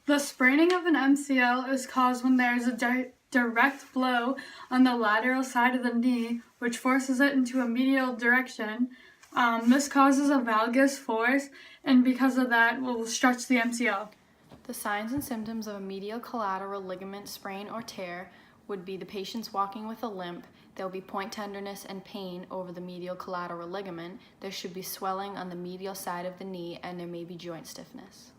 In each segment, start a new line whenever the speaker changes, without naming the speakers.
The spraining of an MCL is caused when there is a direct blow on the lateral side of the knee, which forces it into a medial direction. This causes a valgus force, and because of that, will stretch the MCL.
The signs and symptoms of a medial collateral ligament sprain or tear would be the patient's walking with a limp. There will be point tenderness and pain over the medial collateral ligament. There should be swelling on the medial side of the knee, and there may be joint stiffness.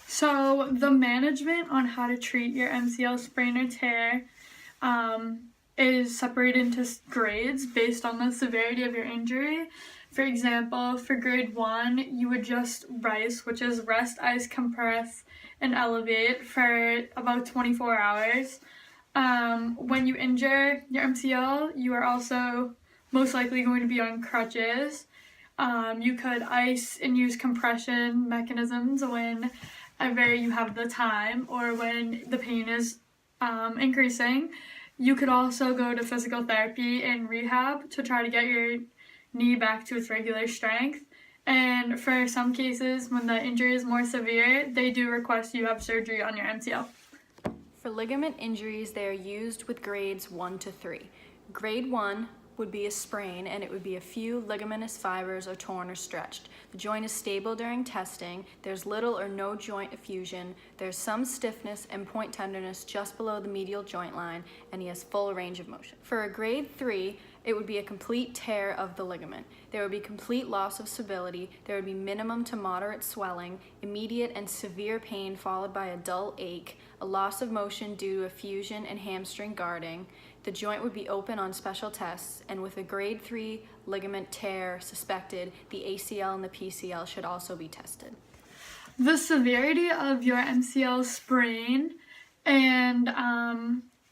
So the management on how to treat your MCL sprain or tear is separated into grades based on the severity of your injury. For example, for grade 1, you would just RICE, which is rest, ice, compress, and elevate for about 24 hours. When you injure your MCL, you are also most likely going to be on crutches. You could ice and use compression mechanisms whenever you have the time or when the pain is increasing. You could also go to physical therapy and rehab to try to get your knee back to its regular strength. And for some cases, when the injury is more severe, they do request you have surgery on your MCL.
For ligament injuries, they are used with grades 1 to 3. Grade 1 would be a sprain, and it would be a few ligamentous fibers are torn or stretched. The joint is stable during testing. There's little or no joint effusion. There's some stiffness and point tenderness just below the medial joint line, and he has full range of motion. For a grade 3, it would be a complete tear of the ligament. There would be complete loss of stability. There would be minimum to moderate swelling, immediate and severe pain followed by a dull ache, a loss of motion due to effusion and hamstring guarding. The joint would be open on special tests, and with a grade 3 ligament tear suspected, the ACL and the PCL should also be tested.
The severity of your MCL sprain and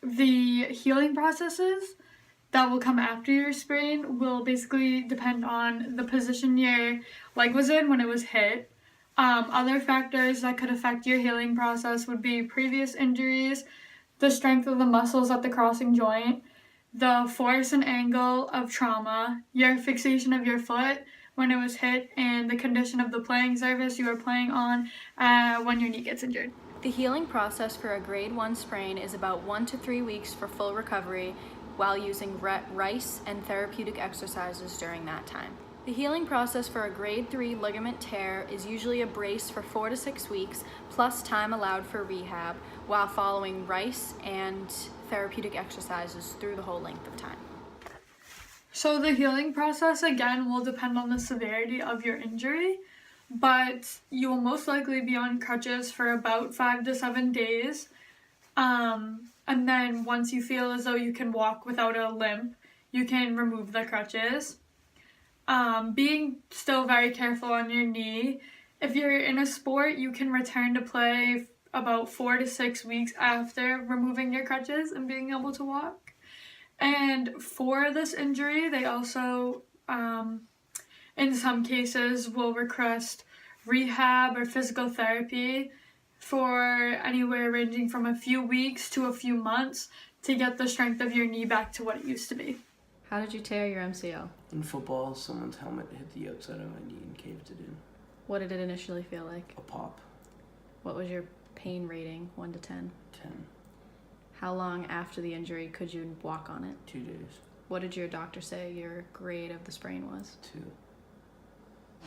the healing processes that will come after your sprain will basically depend on the position your leg was in when it was hit. Other factors that could affect your healing process would be previous injuries, the strength of the muscles at the crossing joint, the force and angle of trauma, your fixation of your foot when it was hit, and the condition of the playing surface you are playing on when your knee gets injured.
The healing process for a grade 1 sprain is about 1 to 3 weeks for full recovery while using RICE and therapeutic exercises during that time. The healing process for a grade 3 ligament tear is usually a brace for 4 to 6 weeks, plus time allowed for rehab, while following RICE and therapeutic exercises through the whole length of time.
So the healing process, again, will depend on the severity of your injury, but you will most likely be on crutches for about 5 to 7 days. And then once you feel as though you can walk without a limp, you can remove the crutches. Being still very careful on your knee. If you're in a sport, you can return to play about 4 to 6 weeks after removing your crutches and being able to walk. And for this injury, they also, in some cases, will request rehab or physical therapy for anywhere ranging from a few weeks to a few months to get the strength of your knee back to what it used to be.
How did you tear your MCL?
In football, someone's helmet hit the outside of my knee and caved it in.
What did it initially feel like?
A pop.
What was your pain rating, 1 to 10?
10.
How long after the injury could you walk on it?
2 days.
What did your doctor say your grade of the sprain was?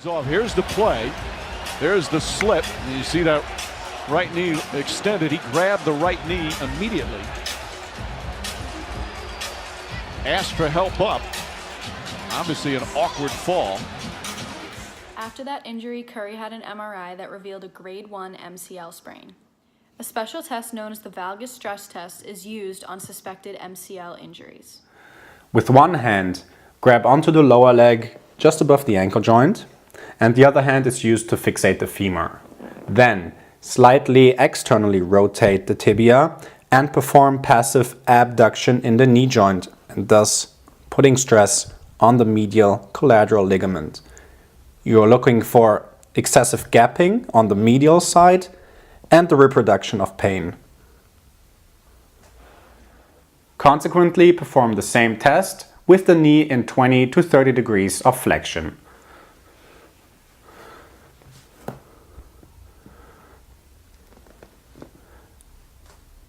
2.
Off. Here's the play. There's the slip. You see that right knee extended. He grabbed the right knee immediately. Asked for help up. Obviously an awkward fall.
After that injury, Curry had an MRI that revealed a grade 1 MCL sprain. A special test known as the valgus stress test is used on suspected MCL injuries.
With one hand, grab onto the lower leg just above the ankle joint, and the other hand is used to fixate the femur. Then, slightly externally rotate the tibia and perform passive abduction in the knee joint, and thus putting stress on the medial collateral ligament. You are looking for excessive gapping on the medial side and the reproduction of pain. Consequently, perform the same test with the knee in 20 to 30 degrees of flexion.